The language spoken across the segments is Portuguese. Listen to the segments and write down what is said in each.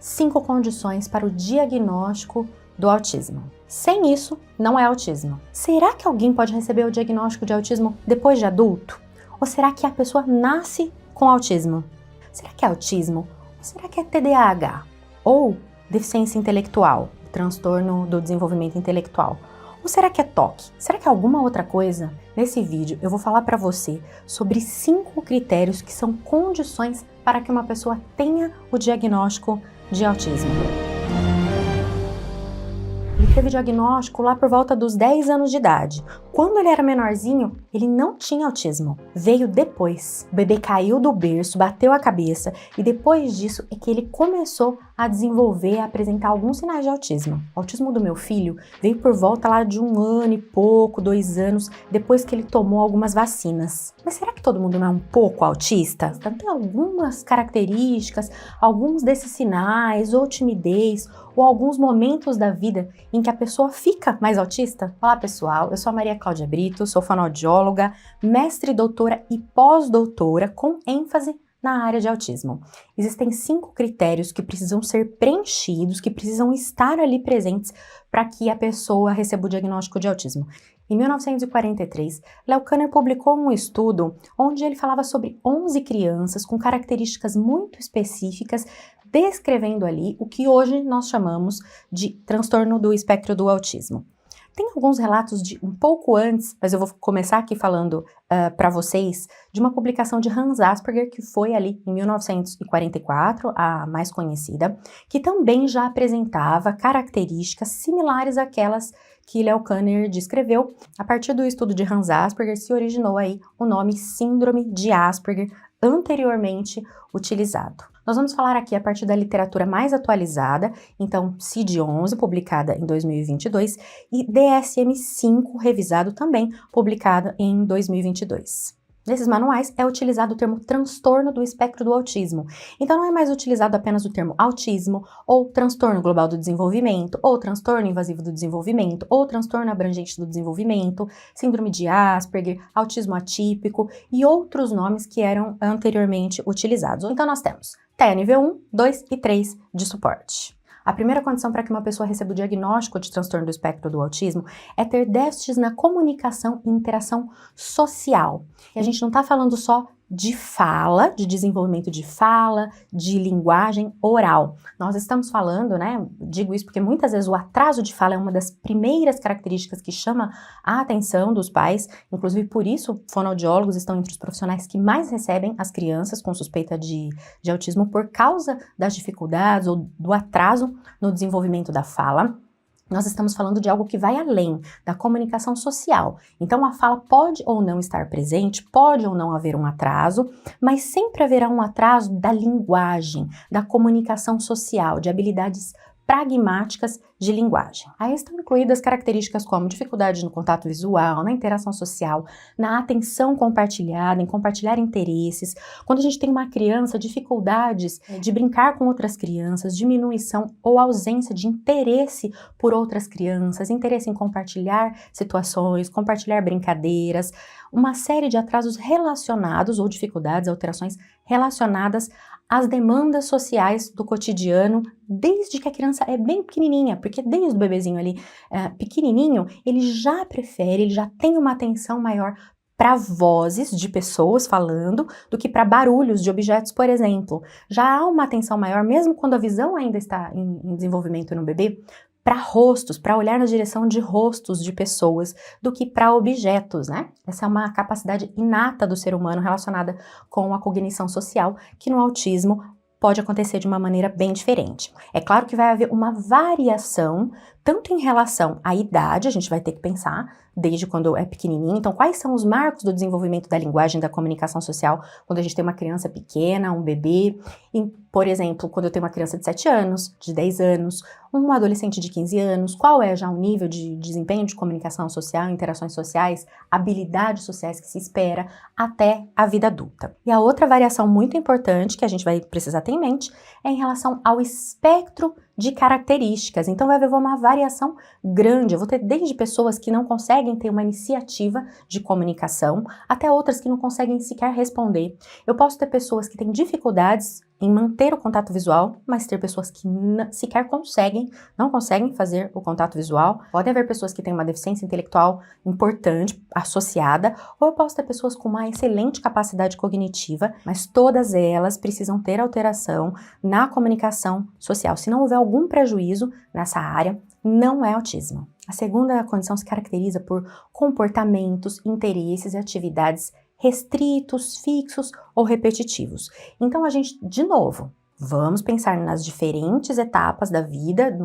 5 condições para o diagnóstico do autismo. Sem isso, não é autismo. Será que alguém pode receber o diagnóstico de autismo depois de adulto? Ou será que a pessoa nasce com autismo? Será que é autismo? Ou será que é TDAH? Ou deficiência intelectual, transtorno do desenvolvimento intelectual? Ou será que é TOC? Será que é alguma outra coisa? Nesse vídeo eu vou falar para você sobre 5 critérios que são condições para que uma pessoa tenha o diagnóstico de autismo. Ele teve diagnóstico lá por volta dos 10 anos de idade. Quando ele era menorzinho, ele não tinha autismo. Veio depois. O bebê caiu do berço, bateu a cabeça e depois disso é que ele começou a desenvolver, a apresentar alguns sinais de autismo. O autismo do meu filho veio por volta lá de 1 ano e pouco, 2 anos, depois que ele tomou algumas vacinas. Mas será que todo mundo não é um pouco autista? Então, tem algumas características, alguns desses sinais, ou timidez, ou alguns momentos da vida em que a pessoa fica mais autista? Olá pessoal, eu sou a Maria Cláudia Brito, sou fonoaudióloga, mestre, doutora e pós-doutora com ênfase na área de autismo. Existem 5 critérios que precisam ser preenchidos, que precisam estar ali presentes para que a pessoa receba o diagnóstico de autismo. Em 1943, Leo Kanner publicou um estudo onde ele falava sobre 11 crianças com características muito específicas, descrevendo ali o que hoje nós chamamos de transtorno do espectro do autismo. Tem alguns relatos de um pouco antes, mas eu vou começar aqui falando para vocês de uma publicação de Hans Asperger, que foi ali em 1944, a mais conhecida, que também já apresentava características similares àquelas que Leo Kanner descreveu. A partir do estudo de Hans Asperger se originou aí o nome Síndrome de Asperger, anteriormente utilizado. Nós vamos falar aqui a partir da literatura mais atualizada, então CID-11, publicada em 2022, e DSM-5, revisado também, publicado em 2022. Nesses manuais é utilizado o termo transtorno do espectro do autismo. Então não é mais utilizado apenas o termo autismo, ou transtorno global do desenvolvimento, ou transtorno invasivo do desenvolvimento, ou transtorno abrangente do desenvolvimento, síndrome de Asperger, autismo atípico e outros nomes que eram anteriormente utilizados. Então nós temos TEA nível 1, 2 e 3 de suporte. A primeira condição para que uma pessoa receba o diagnóstico de transtorno do espectro do autismo é ter déficits na comunicação e interação social. E a gente não está falando só de fala, de desenvolvimento de fala, de linguagem oral. Nós estamos falando, né, digo isso porque muitas vezes o atraso de fala é uma das primeiras características que chama a atenção dos pais, inclusive por isso fonoaudiólogos estão entre os profissionais que mais recebem as crianças com suspeita de autismo por causa das dificuldades ou do atraso no desenvolvimento da fala. Nós estamos falando de algo que vai além da comunicação social. Então, a fala pode ou não estar presente, pode ou não haver um atraso, mas sempre haverá um atraso da linguagem, da comunicação social, de habilidades pragmáticas de linguagem. Aí estão incluídas características como dificuldade no contato visual, na interação social, na atenção compartilhada, em compartilhar interesses. Quando a gente tem uma criança, dificuldades de brincar com outras crianças, diminuição ou ausência de interesse por outras crianças, interesse em compartilhar situações, compartilhar brincadeiras, uma série de atrasos relacionados ou dificuldades, alterações relacionadas às demandas sociais do cotidiano, desde que a criança é bem pequenininha, porque desde o bebezinho ali pequenininho, ele já prefere, ele já tem uma atenção maior para vozes de pessoas falando do que para barulhos de objetos, por exemplo. Já há uma atenção maior, mesmo quando a visão ainda está em desenvolvimento no bebê, para rostos, para olhar na direção de rostos de pessoas, do que para objetos, né? Essa é uma capacidade inata do ser humano relacionada com a cognição social, que no autismo pode acontecer de uma maneira bem diferente. É claro que vai haver uma variação, tanto em relação à idade, a gente vai ter que pensar, desde quando é pequenininho, então quais são os marcos do desenvolvimento da linguagem, da comunicação social, quando a gente tem uma criança pequena, um bebê, e, por exemplo, quando eu tenho uma criança de 7 anos, de 10 anos, um adolescente de 15 anos, qual é já o nível de desempenho de comunicação social, interações sociais, habilidades sociais que se espera até a vida adulta. E a outra variação muito importante que a gente vai precisar ter em mente é em relação ao espectro de características. Então vai haver uma variação grande. Eu vou ter desde pessoas que não conseguem ter uma iniciativa de comunicação, até outras que não conseguem sequer responder. Eu posso ter pessoas que têm dificuldades em manter o contato visual, mas ter pessoas que sequer não conseguem fazer o contato visual. Pode haver pessoas que têm uma deficiência intelectual importante associada, ou eu posso ter pessoas com uma excelente capacidade cognitiva, mas todas elas precisam ter alteração na comunicação social. Se não houver algum prejuízo nessa área, não é autismo. A segunda condição se caracteriza por comportamentos, interesses e atividades restritos, fixos ou repetitivos. Então, a gente, de novo, vamos pensar nas diferentes etapas da vida,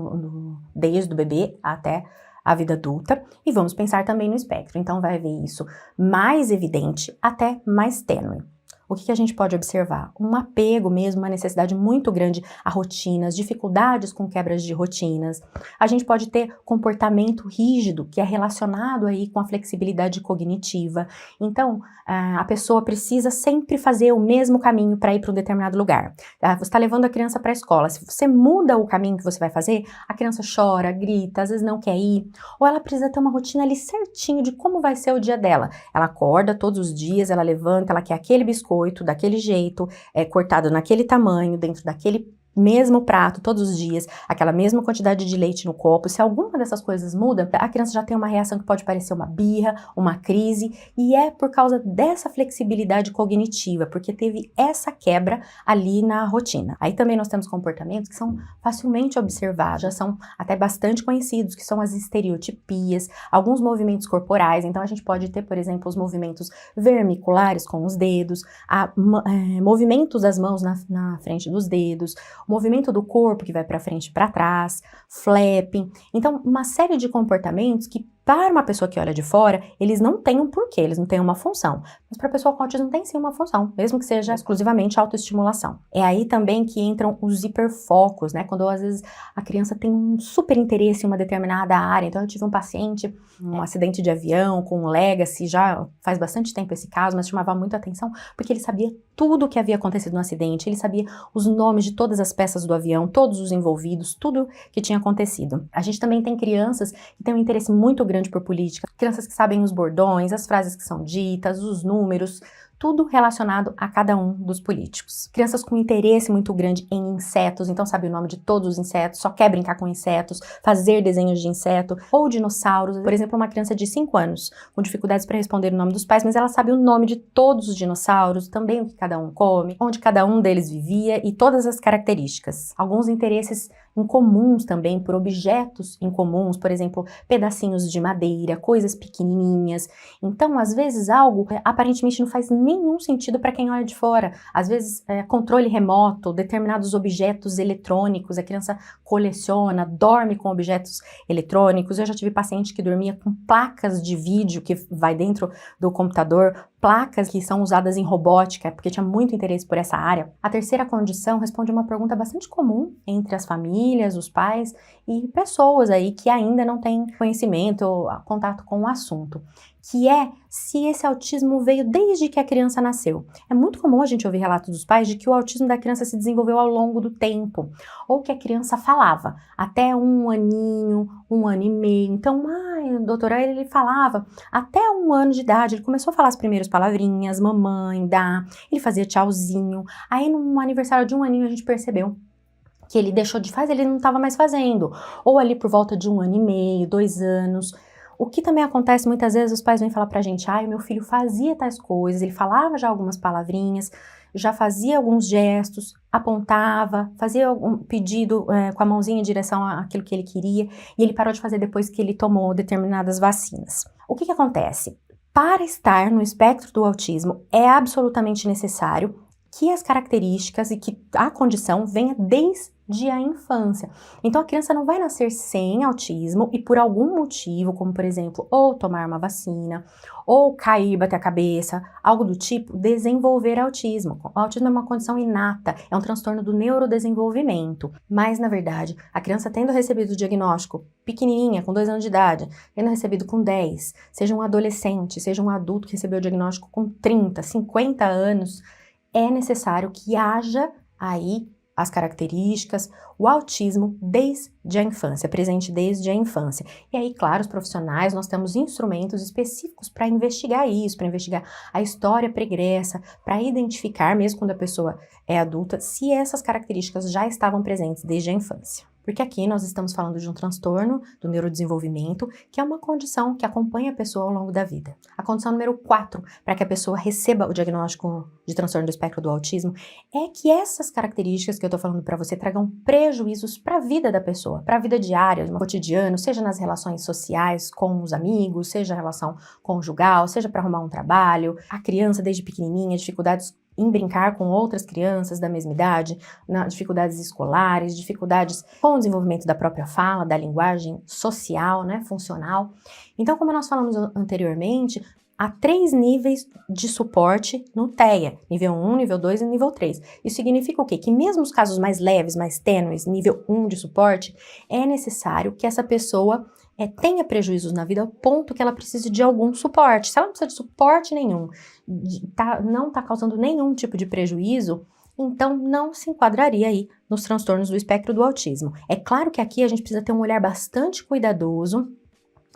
desde o bebê até a vida adulta, e vamos pensar também no espectro. Então, vai ver isso mais evidente até mais tênue. O que a gente pode observar? Um apego mesmo, uma necessidade muito grande a rotinas, dificuldades com quebras de rotinas. A gente pode ter comportamento rígido, que é relacionado aí com a flexibilidade cognitiva. Então, a pessoa precisa sempre fazer o mesmo caminho para ir para um determinado lugar. Você está levando a criança para a escola. Se você muda o caminho que você vai fazer, a criança chora, grita, às vezes não quer ir. Ou ela precisa ter uma rotina ali certinho de como vai ser o dia dela. Ela acorda todos os dias, ela levanta, ela quer aquele biscoito, daquele jeito, cortado naquele tamanho, dentro daquele mesmo prato todos os dias, aquela mesma quantidade de leite no copo. Se alguma dessas coisas muda, a criança já tem uma reação que pode parecer uma birra, uma crise, e é por causa dessa flexibilidade cognitiva, porque teve essa quebra ali na rotina. Aí também nós temos comportamentos que são facilmente observados, já são até bastante conhecidos, que são as estereotipias, alguns movimentos corporais. Então a gente pode ter, por exemplo, os movimentos vermiculares com os dedos, movimentos das mãos na frente dos dedos, movimento do corpo que vai para frente e para trás, flapping. Então, uma série de comportamentos que, para uma pessoa que olha de fora, eles não têm um porquê, eles não têm uma função. Mas para a pessoa com autismo tem sim uma função, mesmo que seja exclusivamente autoestimulação. É aí também que entram os hiperfocos, né? Quando às vezes a criança tem um super interesse em uma determinada área. Então eu tive um paciente, um acidente de avião com um legacy, já faz bastante tempo esse caso, mas chamava muita atenção porque ele sabia tudo o que havia acontecido no acidente, ele sabia os nomes de todas as peças do avião, todos os envolvidos, tudo que tinha acontecido. A gente também tem crianças que têm um interesse muito grande por política, crianças que sabem os bordões, as frases que são ditas, os números, tudo relacionado a cada um dos políticos. Crianças com interesse muito grande em insetos, então sabe o nome de todos os insetos, só quer brincar com insetos, fazer desenhos de inseto, ou dinossauros. Por exemplo, uma criança de 5 anos, com dificuldades para responder o nome dos pais, mas ela sabe o nome de todos os dinossauros, também o que cada um come, onde cada um deles vivia e todas as características. Alguns interesses incomuns também por objetos incomuns, por exemplo, pedacinhos de madeira, coisas pequenininhas. Então, às vezes, algo aparentemente não faz nenhum sentido para quem olha de fora. Às vezes, controle remoto, determinados objetos eletrônicos, a criança coleciona, dorme com objetos eletrônicos. Eu já tive paciente que dormia com placas de vídeo que vai dentro do computador, placas que são usadas em robótica, porque tinha muito interesse por essa área. A terceira condição responde a uma pergunta bastante comum entre as famílias, os pais e pessoas aí que ainda não têm conhecimento ou contato com o assunto, que é se esse autismo veio desde que a criança nasceu. É muito comum a gente ouvir relatos dos pais de que o autismo da criança se desenvolveu ao longo do tempo, ou que a criança falava até 1 aninho, 1 ano e meio. Então, o doutor ele falava até 1 ano de idade, ele começou a falar as primeiras palavrinhas, mamãe, dá, ele fazia tchauzinho. Aí, no aniversário de 1 aninho, a gente percebeu que ele deixou de fazer, ele não estava mais fazendo. Ou ali por volta de 1 ano e meio, 2 anos. O que também acontece muitas vezes, os pais vêm falar pra gente, o meu filho fazia tais coisas, ele falava já algumas palavrinhas, já fazia alguns gestos, apontava, fazia um pedido com a mãozinha em direção àquilo que ele queria, e ele parou de fazer depois que ele tomou determinadas vacinas. O que acontece? Para estar no espectro do autismo, é absolutamente necessário que as características e que a condição venha desde a infância. Então a criança não vai nascer sem autismo e por algum motivo, como por exemplo, ou tomar uma vacina, ou cair, bater a cabeça, algo do tipo, desenvolver autismo. O autismo é uma condição inata, é um transtorno do neurodesenvolvimento. Mas, na verdade, a criança tendo recebido o diagnóstico pequenininha, com 2 anos de idade, tendo recebido com 10, seja um adolescente, seja um adulto que recebeu o diagnóstico com 30, 50 anos, é necessário que haja aí as características, o autismo desde a infância, presente desde a infância. E aí, claro, os profissionais, nós temos instrumentos específicos para investigar isso, para investigar a história pregressa, para identificar, mesmo quando a pessoa é adulta, se essas características já estavam presentes desde a infância. Porque aqui nós estamos falando de um transtorno do neurodesenvolvimento, que é uma condição que acompanha a pessoa ao longo da vida. A condição número 4, para que a pessoa receba o diagnóstico de transtorno do espectro do autismo, é que essas características que eu tô falando para você tragam prejuízos para a vida da pessoa, para a vida diária, no cotidiano, seja nas relações sociais com os amigos, seja a relação conjugal, seja para arrumar um trabalho, a criança desde pequenininha, dificuldades em brincar com outras crianças da mesma idade, dificuldades escolares, dificuldades com o desenvolvimento da própria fala, da linguagem social, né, funcional. Então, como nós falamos anteriormente, há 3 níveis de suporte no TEA, nível 1, nível 2 e nível 3. Isso significa o quê? Que mesmo os casos mais leves, mais tênues, nível 1 de suporte, é necessário que essa pessoa tenha prejuízos na vida ao ponto que ela precise de algum suporte. Se ela não precisa de suporte nenhum, não está causando nenhum tipo de prejuízo, então não se enquadraria aí nos transtornos do espectro do autismo. É claro que aqui a gente precisa ter um olhar bastante cuidadoso.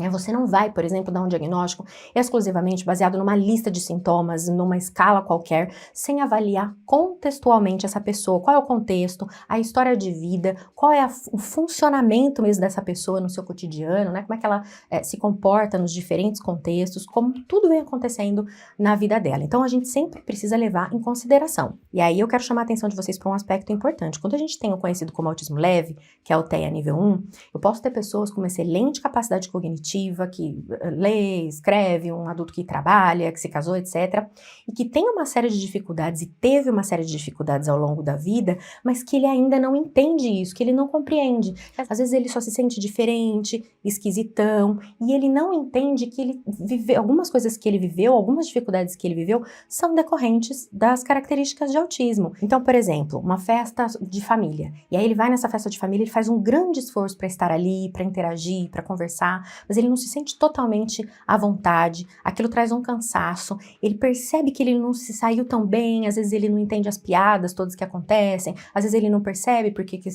Você não vai, por exemplo, dar um diagnóstico exclusivamente baseado numa lista de sintomas, numa escala qualquer, sem avaliar contextualmente essa pessoa, qual é o contexto, a história de vida, qual é o funcionamento mesmo dessa pessoa no seu cotidiano, né? Como é que ela se comporta nos diferentes contextos, como tudo vem acontecendo na vida dela. Então, a gente sempre precisa levar em consideração. E aí eu quero chamar a atenção de vocês para um aspecto importante. Quando a gente tem o conhecido como autismo leve, que é o TEA nível 1, eu posso ter pessoas com uma excelente capacidade cognitiva, que lê, escreve, um adulto que trabalha, que se casou, etc. E que tem uma série de dificuldades e teve uma série de dificuldades ao longo da vida, mas que ele ainda não entende isso, que ele não compreende. Às vezes ele só se sente diferente, esquisitão, e ele não entende que ele viveu, algumas coisas que ele viveu, algumas dificuldades que ele viveu, são decorrentes das características de autismo. Então, por exemplo, uma festa de família, e aí ele vai nessa festa de família, ele faz um grande esforço para estar ali, para interagir, para conversar, mas ele não se sente totalmente à vontade, aquilo traz um cansaço, ele percebe que ele não se saiu tão bem, às vezes ele não entende as piadas todas que acontecem, às vezes ele não percebe porque que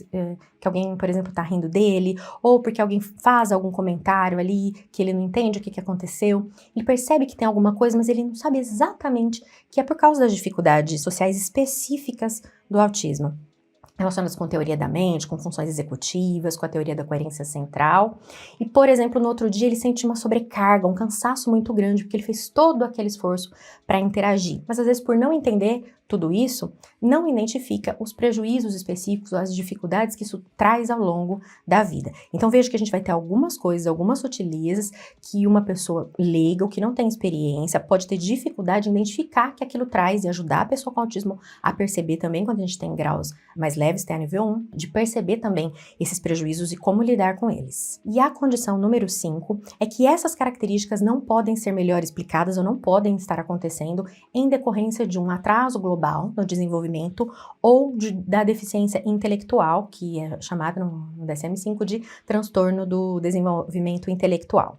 alguém, por exemplo, tá rindo dele, ou porque alguém faz algum comentário ali que ele não entende o que aconteceu, ele percebe que tem alguma coisa, mas ele não sabe exatamente que é por causa das dificuldades sociais específicas do autismo, relacionadas com a teoria da mente, com funções executivas, com a teoria da coerência central. E, por exemplo, no outro dia ele sente uma sobrecarga, um cansaço muito grande, porque ele fez todo aquele esforço para interagir. Mas, às vezes, por não entender tudo isso, não identifica os prejuízos específicos, as dificuldades que isso traz ao longo da vida. Então, veja que a gente vai ter algumas coisas, algumas sutilezas que uma pessoa leiga ou que não tem experiência pode ter dificuldade em identificar que aquilo traz e ajudar a pessoa com autismo a perceber também, quando a gente tem graus mais leves, tem a nível 1, de perceber também esses prejuízos e como lidar com eles. E a condição número 5 é que essas características não podem ser melhor explicadas ou não podem estar acontecendo em decorrência de um atraso global no desenvolvimento ou da deficiência intelectual, que é chamada no DSM-5 de transtorno do desenvolvimento intelectual.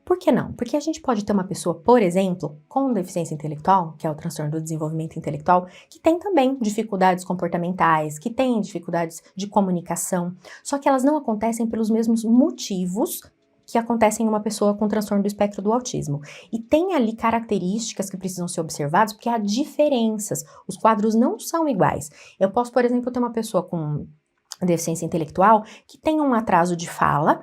Por que não? Porque a gente pode ter uma pessoa, por exemplo, com deficiência intelectual, que é o transtorno do desenvolvimento intelectual, que tem também dificuldades comportamentais, que tem dificuldades de comunicação, só que elas não acontecem pelos mesmos motivos que acontecem em uma pessoa com transtorno do espectro do autismo. E tem ali características que precisam ser observadas, porque há diferenças, os quadros não são iguais. Eu posso, por exemplo, ter uma pessoa com deficiência intelectual que tem um atraso de fala,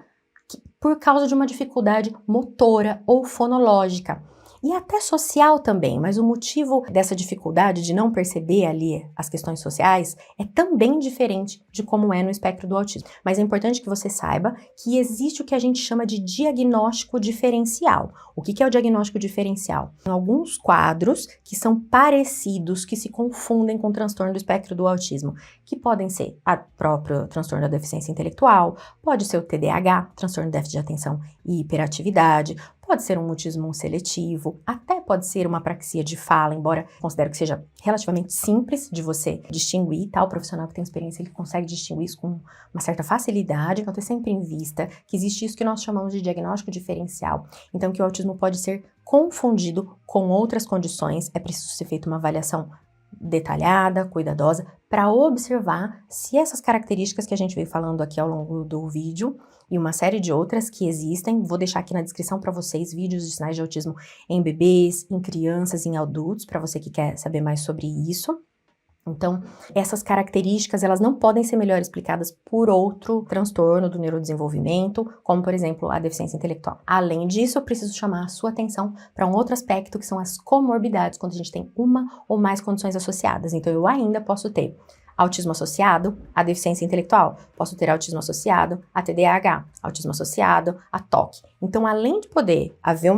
por causa de uma dificuldade motora ou fonológica. E até social também, mas o motivo dessa dificuldade de não perceber ali as questões sociais é também diferente de como é no espectro do autismo. Mas é importante que você saiba que existe o que a gente chama de diagnóstico diferencial. O que é o diagnóstico diferencial? Tem alguns quadros que são parecidos, que se confundem com o transtorno do espectro do autismo, que podem ser o próprio transtorno da deficiência intelectual, pode ser o TDAH, transtorno de déficit de atenção e hiperatividade, pode ser um mutismo seletivo, até pode ser uma apraxia de fala, embora considero que seja relativamente simples de você distinguir, tá? O profissional que tem experiência, ele consegue distinguir isso com uma certa facilidade, então ter sempre em vista que existe isso que nós chamamos de diagnóstico diferencial. Então, que o autismo pode ser confundido com outras condições, é preciso ser feita uma avaliação detalhada, cuidadosa, para observar se essas características que a gente veio falando aqui ao longo do vídeo e uma série de outras que existem, vou deixar aqui na descrição para vocês vídeos de sinais de autismo em bebês, em crianças, em adultos, para você que quer saber mais sobre isso. Então, essas características, elas não podem ser melhor explicadas por outro transtorno do neurodesenvolvimento, como, por exemplo, a deficiência intelectual. Além disso, eu preciso chamar a sua atenção para um outro aspecto, que são as comorbidades, quando a gente tem uma ou mais condições associadas. Então, eu ainda posso ter autismo associado à deficiência intelectual, posso ter autismo associado a TDAH, autismo associado a TOC. Então, além de poder haver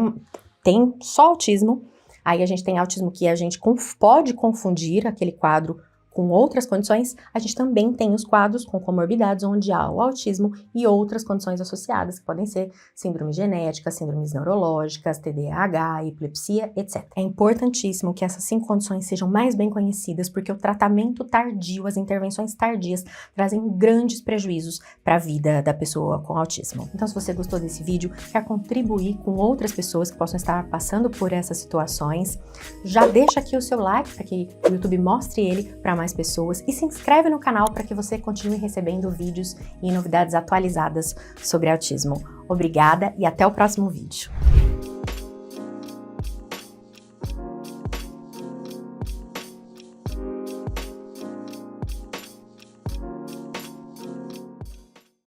tem só autismo, aí a gente tem autismo que a gente pode confundir aquele quadro com outras condições, a gente também tem os quadros com comorbidades onde há o autismo e outras condições associadas, que podem ser síndromes genéticas, síndromes neurológicas, TDAH, epilepsia, etc. É importantíssimo que essas 5 condições sejam mais bem conhecidas, porque o tratamento tardio, as intervenções tardias, trazem grandes prejuízos para a vida da pessoa com autismo. Então, se você gostou desse vídeo, quer contribuir com outras pessoas que possam estar passando por essas situações, já deixa aqui o seu like para que o YouTube mostre ele para mais pessoas e se inscreve no canal para que você continue recebendo vídeos e novidades atualizadas sobre autismo. Obrigada e até o próximo vídeo.